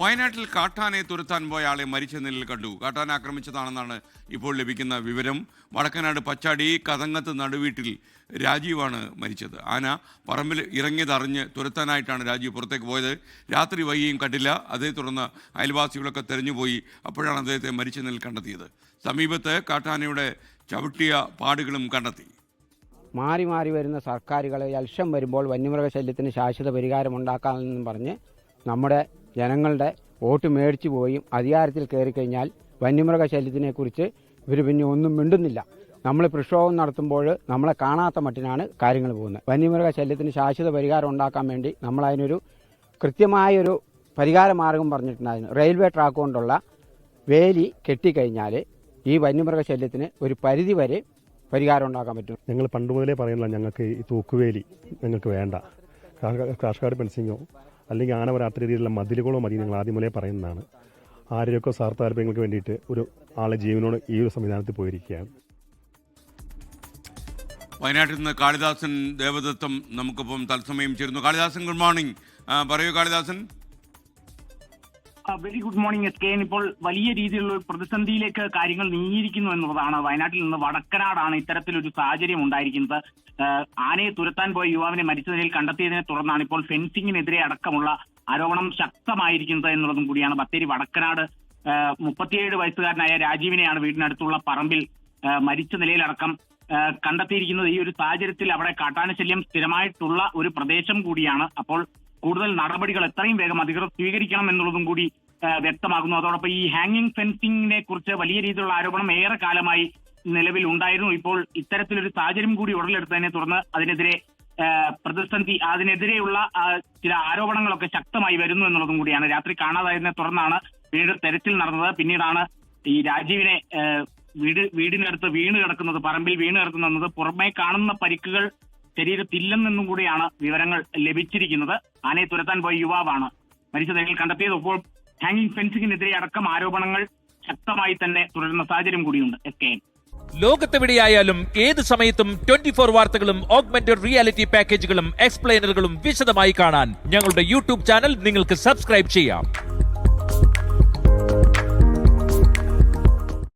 വയനാട്ടിൽ കാട്ടാനയെ തുരത്താൻ പോയ ആളെ മരിച്ച നിലയിൽ കണ്ടു. കാട്ടാന ആക്രമിച്ചതാണെന്നാണ് ഇപ്പോൾ ലഭിക്കുന്ന വിവരം. വടക്കനാട് പച്ചാടി കതങ്ങത്ത് നടുവീട്ടിൽ രാജീവാണ് മരിച്ചത്. ആന പറമ്പിൽ ഇറങ്ങിയതറിഞ്ഞ് തുരത്താനായിട്ടാണ് രാജീവ് പുറത്തേക്ക് പോയത്. രാത്രി വൈകിയും കണ്ടില്ല. അതേ തുടർന്ന് അയൽവാസികളൊക്കെ തെരഞ്ഞുപോയി. അപ്പോഴാണ് അദ്ദേഹത്തെ മരിച്ച നിലയിൽ കണ്ടെത്തിയത്. സമീപത്ത് കാട്ടാനയുടെ ചവിട്ടിയ പാടുകളും കണ്ടെത്തി. മാറി മാറി വരുന്ന സർക്കാരുകളെ അൽഷം വരുമ്പോൾ വന്യമൃഗശല്യത്തിന് ശാശ്വത പരിഹാരമുണ്ടാക്കാമെന്നും പറഞ്ഞ് നമ്മുടെ ജനങ്ങളുടെ വോട്ട് മേടിച്ചു പോയും അധികാരത്തിൽ കയറിക്കഴിഞ്ഞാൽ വന്യമൃഗശല്യത്തിനെക്കുറിച്ച് ഇവർ പിന്നെ ഒന്നും മിണ്ടുന്നില്ല. നമ്മൾ പ്രക്ഷോഭം നടത്തുമ്പോൾ നമ്മളെ കാണാത്ത മട്ടിനാണ് കാര്യങ്ങൾ പോകുന്നത്. വന്യമൃഗശല്യത്തിന് ശാശ്വത പരിഹാരം ഉണ്ടാക്കാൻ വേണ്ടി നമ്മളതിനൊരു കൃത്യമായൊരു പരിഹാര മാർഗം പറഞ്ഞിട്ടുണ്ടായിരുന്നു. റെയിൽവേ ട്രാക്ക് കൊണ്ടുള്ള വേലി കെട്ടിക്കഴിഞ്ഞാൽ ഈ വന്യമൃഗശല്യത്തിന് ഒരു പരിധി വരെ പരിഹാരം ഉണ്ടാക്കാൻ പറ്റും. ഞങ്ങൾ പണ്ട് മുതലേ പറയുന്നില്ല, ഞങ്ങൾക്ക് ഈ തൂക്കുവേലി ഞങ്ങൾക്ക് വേണ്ട. കാഷ്കാട് ഫെൻസിങ്ങോ അല്ലെങ്കിൽ ആന വരാത്ത രീതിയിലുള്ള മതിലുകളോ മതി ഞങ്ങൾ ആദ്യം മുതലേ പറയുന്നതാണ്. ആരോഗ്യ സ്വാർത്ഥ താല്പര്യങ്ങൾക്ക് വേണ്ടിയിട്ട് ഒരു ആളെ ജീവനോട് ഈ ഒരു സംവിധാനത്തിൽ പോയിരിക്കുകയാണ്. വയനാട്ടിൽ നിന്ന് കാളിദാസൻ ദേവദത്തം നമുക്കിപ്പം തത്സമയം ചേരുന്നു. Kalidasan, good morning. പറയൂ Kalidasan. Very good morning S K. ഇപ്പോൾ വലിയ രീതിയിലുള്ള ഒരു പ്രതിസന്ധിയിലേക്ക് കാര്യങ്ങൾ നീങ്ങിയിരിക്കുന്നു എന്നുള്ളതാണ്. വയനാട്ടിൽ നിന്ന് വടക്കനാടാണ് ഇത്തരത്തിലൊരു സാഹചര്യം ഉണ്ടായിരിക്കുന്നത്. ആനയെ തുരത്താൻ പോയ യുവാവിനെ മരിച്ച നിലയിൽ കണ്ടെത്തിയതിനെ തുടർന്നാണ് ഇപ്പോൾ ഫെൻസിങ്ങിനെതിരെ അടക്കമുള്ള ആരോപണം ശക്തമായിരിക്കുന്നത് എന്നുള്ളതും കൂടിയാണ്. ബത്തേരി വടക്കനാട് 37 വയസ്സുകാരനായ രാജീവിനെയാണ് വീടിനടുത്തുള്ള പറമ്പിൽ മരിച്ച നിലയിലടക്കം കണ്ടെത്തിയിരിക്കുന്നത്. ഈ ഒരു സാഹചര്യത്തിൽ അവിടെ കാട്ടാനശല്യം സ്ഥിരമായിട്ടുള്ള ഒരു പ്രദേശം കൂടിയാണ്. അപ്പോൾ കൂടുതൽ നടപടികൾ എത്രയും വേഗം അധികൃതർ സ്വീകരിക്കണം എന്നുള്ളതും കൂടി വ്യക്തമാകുന്നു. അതോടൊപ്പം ഈ ഹാങ്ങിങ് ഫെൻസിങ്ങിനെ കുറിച്ച് വലിയ രീതിയിലുള്ള ആരോപണം ഏറെ കാലമായി നിലവിൽ ഉണ്ടായിരുന്നു. ഇപ്പോൾ ഇത്തരത്തിലൊരു സാഹചര്യം കൂടി ഉടലെടുത്തതിനെ തുടർന്ന് അതിനെതിരെ പ്രതിസന്ധി, അതിനെതിരെയുള്ള ചില ആരോപണങ്ങളൊക്കെ ശക്തമായി വരുന്നു എന്നുള്ളതും കൂടിയാണ്. രാത്രി കാണാതായതിനെ തുടർന്നാണ് വീണ്ടും തെരച്ചിൽ നടന്നത്. പിന്നീടാണ് ഈ രാജീവിനെ വീടിനടുത്ത് വീണ് കിടക്കുന്നത്, പറമ്പിൽ വീണ് കിടക്കുന്നത്, പുറമേ കാണുന്ന പരിക്കുകൾ ശരീരത്തില്ലെന്നും കൂടിയാണ് വിവരങ്ങൾ ലഭിച്ചിരിക്കുന്നത്. ആനയെ തുരത്താൻ പോയ യുവാവാണ് മരിച്ച നിലയിൽ കണ്ടെത്തിയത്. ഇപ്പോൾ ഹാങ്ങിങ് ഫെൻസിങ്ങിനെതിരെ അടക്കം ആരോപണങ്ങൾ ശക്തമായി തന്നെ തുടരുന്ന സാഹചര്യം കൂടിയുണ്ട്. S K. ലോകത്തെവിടെയായാലും ഏത് സമയത്തും 24 വാർത്തകളും ഓഗ്മെന്റഡ് റിയാലിറ്റി പാക്കേജുകളും എക്സ്പ്ലെയിനറുകളും വിശദമായി കാണാൻ ഞങ്ങളുടെ യൂട്യൂബ് ചാനൽ നിങ്ങൾക്ക് സബ്സ്ക്രൈബ് ചെയ്യാം.